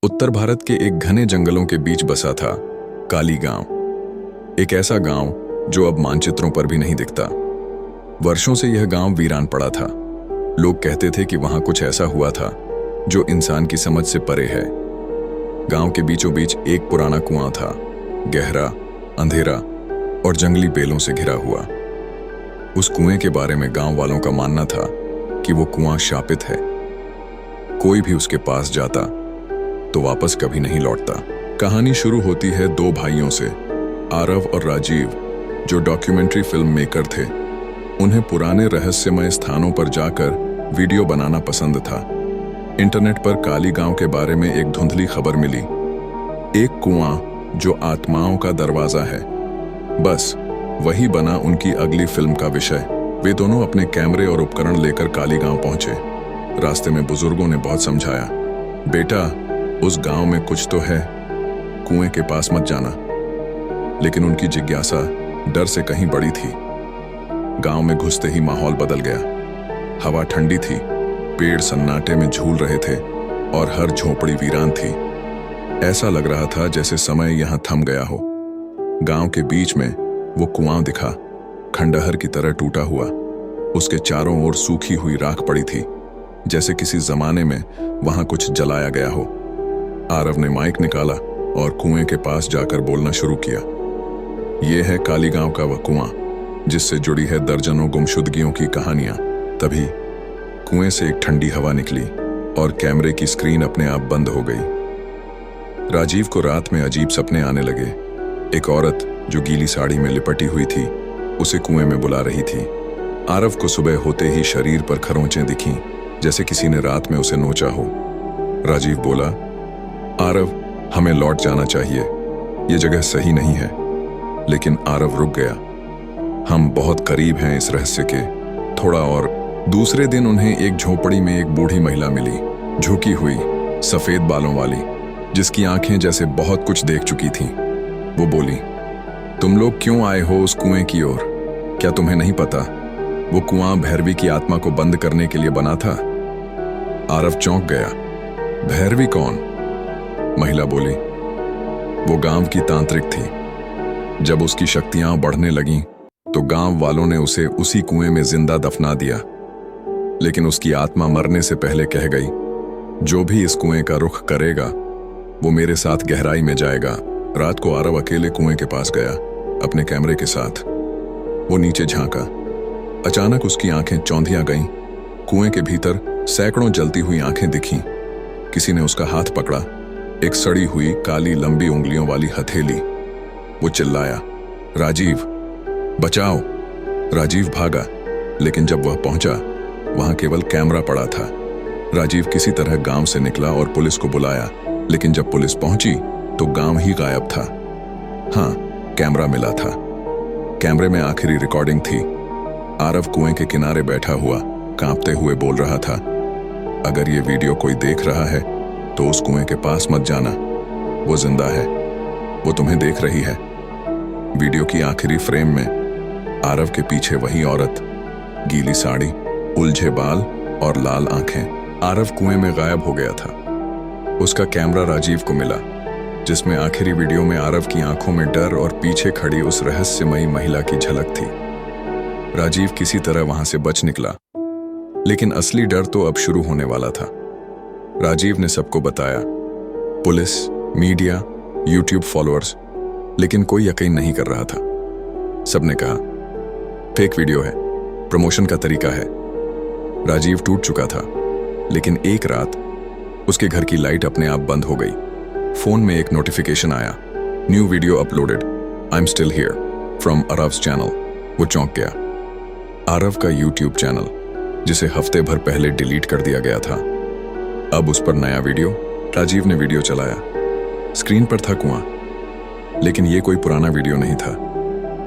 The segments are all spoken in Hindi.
उत्तर भारत के एक घने जंगलों के बीच बसा था काली गांव। एक ऐसा गांव जो अब मानचित्रों पर भी नहीं दिखता। वर्षों से यह गांव वीरान पड़ा था। लोग कहते थे कि वहां कुछ ऐसा हुआ था जो इंसान की समझ से परे है। गांव के बीचों बीच एक पुराना कुआं था, गहरा, अंधेरा और जंगली बेलों से घिरा हुआ। उस कुएं के बारे में गांव वालों का मानना था कि वो कुआं शापित है। कोई भी उसके पास जाता तो वापस कभी नहीं लौटता। कहानी शुरू होती है दो भाइयों से, आरव और राजीव, जो डॉक्यूमेंट्री फिल्म मेकर थे। उन्हें पुराने रहस्यमय स्थानों पर जाकर वीडियो बनाना पसंद था। इंटरनेट पर काली गांव के बारे में एक धुंधली खबर मिली, एक कुआं जो आत्माओं का दरवाजा है। बस वही बना उनकी अगली फिल्म का विषय। वे दोनों अपने कैमरे और उपकरण लेकर काली गांव पहुंचे। रास्ते में बुजुर्गों ने बहुत समझाया, बेटा उस गांव में कुछ तो है, कुएं के पास मत जाना। लेकिन उनकी जिज्ञासा डर से कहीं बड़ी थी। गांव में घुसते ही माहौल बदल गया। हवा ठंडी थी, पेड़ सन्नाटे में झूल रहे थे और हर झोपड़ी वीरान थी। ऐसा लग रहा था जैसे समय यहां थम गया हो। गांव के बीच में वो कुआं दिखा, खंडहर की तरह टूटा हुआ। उसके चारों ओर सूखी हुई राख पड़ी थी, जैसे किसी जमाने में वहां कुछ जलाया गया हो। आरव ने माइक निकाला और कुएं के पास जाकर बोलना शुरू किया। यह है काली गांव का वह कुआं जिससे जुड़ी है दर्जनों गुमशुदगियों की कहानियां। तभी कुएं से एक ठंडी हवा निकली और कैमरे की स्क्रीन अपने आप बंद हो गई। राजीव को रात में अजीब सपने आने लगे। एक औरत जो गीली साड़ी में लिपटी हुई थी उसे कुएं में बुला रही थी। आरव को सुबह होते ही शरीर पर खरोंचें दिखीं, जैसे किसी ने रात में उसे नोचा हो। राजीव बोला, आरव हमें लौट जाना चाहिए, ये जगह सही नहीं है। लेकिन आरव रुक गया। हम बहुत करीब हैं इस रहस्य के, थोड़ा और। दूसरे दिन उन्हें एक झोपड़ी में एक बूढ़ी महिला मिली, झुकी हुई, सफेद बालों वाली, जिसकी आंखें जैसे बहुत कुछ देख चुकी थीं। वो बोली, तुम लोग क्यों आए हो उस कुएं की ओर? क्या तुम्हें नहीं पता वो कुआं भैरवी की आत्मा को बंद करने के लिए बना था? आरव चौंक गया। भैरवी कौन? महिला बोली, वो गांव की तांत्रिक थी। जब उसकी शक्तियां बढ़ने लगीं तो गांव वालों ने उसे उसी कुएं में जिंदा दफना दिया। लेकिन उसकी आत्मा मरने से पहले कह गई, जो भी इस कुएं का रुख करेगा वो मेरे साथ गहराई में जाएगा। रात को आरव अकेले कुएं के पास गया, अपने कैमरे के साथ। वो नीचे झांका। अचानक उसकी आंखें चौंधिया गईं। कुएं के भीतर सैकड़ों जलती हुई आंखें दिखीं। किसी ने उसका हाथ पकड़ा, एक सड़ी हुई काली लंबी उंगलियों वाली हथेली। वो चिल्लाया, राजीव बचाओ। राजीव भागा, लेकिन जब वह पहुंचा वहां केवल कैमरा पड़ा था। राजीव किसी तरह गांव से निकला और पुलिस को बुलाया, लेकिन जब पुलिस पहुंची तो गांव ही गायब था। हाँ, कैमरा मिला था। कैमरे में आखिरी रिकॉर्डिंग थी। आरव कुएं के किनारे बैठा हुआ कांपते हुए बोल रहा था, अगर ये वीडियो कोई देख रहा है तो उस कुएं के पास मत जाना, वो जिंदा है, वो तुम्हें देख रही है। वीडियो की आखिरी फ्रेम में आरव के पीछे वही औरत, गीली साड़ी, उलझे बाल और लाल आंखें। आरव कुएं में गायब हो गया था। उसका कैमरा राजीव को मिला, जिसमें आखिरी वीडियो में आरव की आंखों में डर और पीछे खड़ी उस रहस्यमयी महिला की झलक थी। राजीव किसी तरह वहां से बच निकला, लेकिन असली डर तो अब शुरू होने वाला था। राजीव ने सबको बताया, पुलिस, मीडिया, यूट्यूब फॉलोअर्स, लेकिन कोई यकीन नहीं कर रहा था। सबने कहा, फेक वीडियो है, प्रमोशन का तरीका है। राजीव टूट चुका था, लेकिन एक रात उसके घर की लाइट अपने आप बंद हो गई। फोन में एक नोटिफिकेशन आया, new video uploaded, I am still here from आरव्स चैनल। वो चौंक गया। आरव का यूट्यूब चैनल, जिसे हफ्ते भर पहले डिलीट कर दिया गया था, अब उस पर नया वीडियो। राजीव ने वीडियो चलाया। स्क्रीन पर था कुआं, लेकिन ये कोई पुराना वीडियो नहीं था।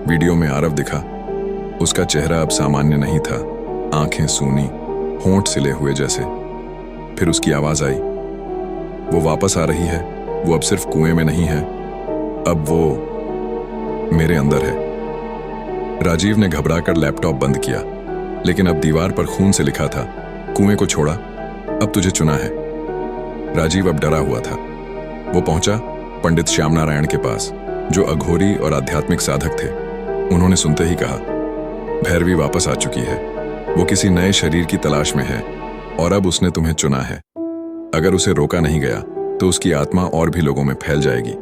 वीडियो में आरव दिखा। उसका चेहरा अब सामान्य नहीं था, आंखें सूनी, होंठ सिले हुए जैसे। फिर उसकी आवाज आई, वो वापस आ रही है, वो अब सिर्फ कुएं में नहीं है, अब वो मेरे अंदर है। राजीव ने घबराकर लैपटॉप बंद किया, लेकिन अब दीवार पर खून से लिखा था, कुएं को छोड़ा, अब तुझे चुना है। राजीव अब डरा हुआ था। वो पहुंचा पंडित श्याम नारायण के पास, जो अघोरी और आध्यात्मिक साधक थे। उन्होंने सुनते ही कहा, भैरवी वापस आ चुकी है। वो किसी नए शरीर की तलाश में है और अब उसने तुम्हें चुना है। अगर उसे रोका नहीं गया तो उसकी आत्मा और भी लोगों में फैल जाएगी।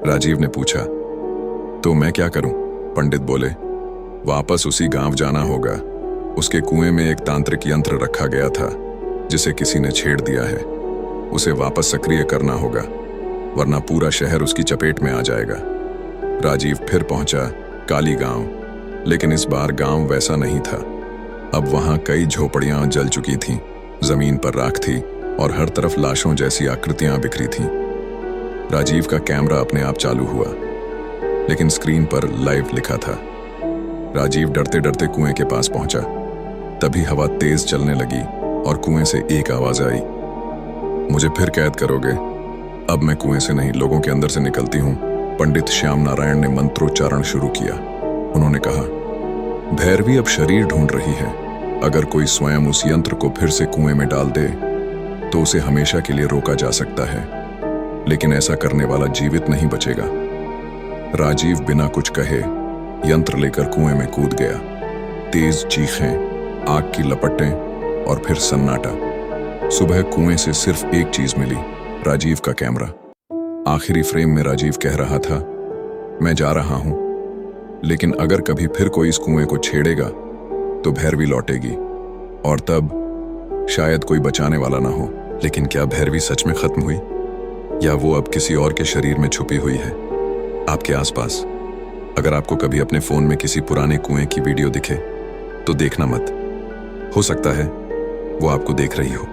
राजीव ने पूछा, तो मैं क्या करूं? पंडित बोले, वापस उसी गांव जाना होगा। उसके कुएं में एक तांत्रिक यंत्र रखा गया था जिसे किसी ने छेड़ दिया है। उसे वापस सक्रिय करना होगा, वरना पूरा शहर उसकी चपेट में आ जाएगा। राजीव फिर पहुंचा काली गांव, लेकिन इस बार गांव वैसा नहीं था। अब वहां कई झोपड़ियां जल चुकी थीं, जमीन पर राख थी और हर तरफ लाशों जैसी आकृतियां बिखरी थीं। राजीव का कैमरा अपने आप चालू हुआ, लेकिन स्क्रीन पर लाइव लिखा था। राजीव डरते डरते कुएं के पास पहुंचा। तभी हवा तेज चलने लगी और कुएं से एक आवाज आई, मुझे फिर कैद करोगे? अब मैं कुएं से नहीं, लोगों के अंदर से निकलती हूं। पंडित श्याम नारायण ने मंत्रोच्चारण शुरू किया। उन्होंने कहा, भैरवी अब शरीर ढूंढ रही है। अगर कोई स्वयं उस यंत्र को फिर से कुएं में डाल दे तो उसे हमेशा के लिए रोका जा सकता है, लेकिन ऐसा करने वाला जीवित नहीं बचेगा। राजीव बिना कुछ कहे यंत्र लेकर कुएं में कूद गया। तेज चीखें, आग की लपटें और फिर सन्नाटा। सुबह कुएं से सिर्फ एक चीज मिली, राजीव का कैमरा। आखिरी फ्रेम में राजीव कह रहा था, मैं जा रहा हूं, लेकिन अगर कभी फिर कोई इस कुएं को छेड़ेगा तो भैरवी लौटेगी और तब शायद कोई बचाने वाला ना हो। लेकिन क्या भैरवी सच में खत्म हुई, या वो अब किसी और के शरीर में छुपी हुई है आपके आसपास? अगर आपको कभी अपने फोन में किसी पुराने कुएं की वीडियो दिखे तो देखना मत, हो सकता है वो आपको देख रही हो।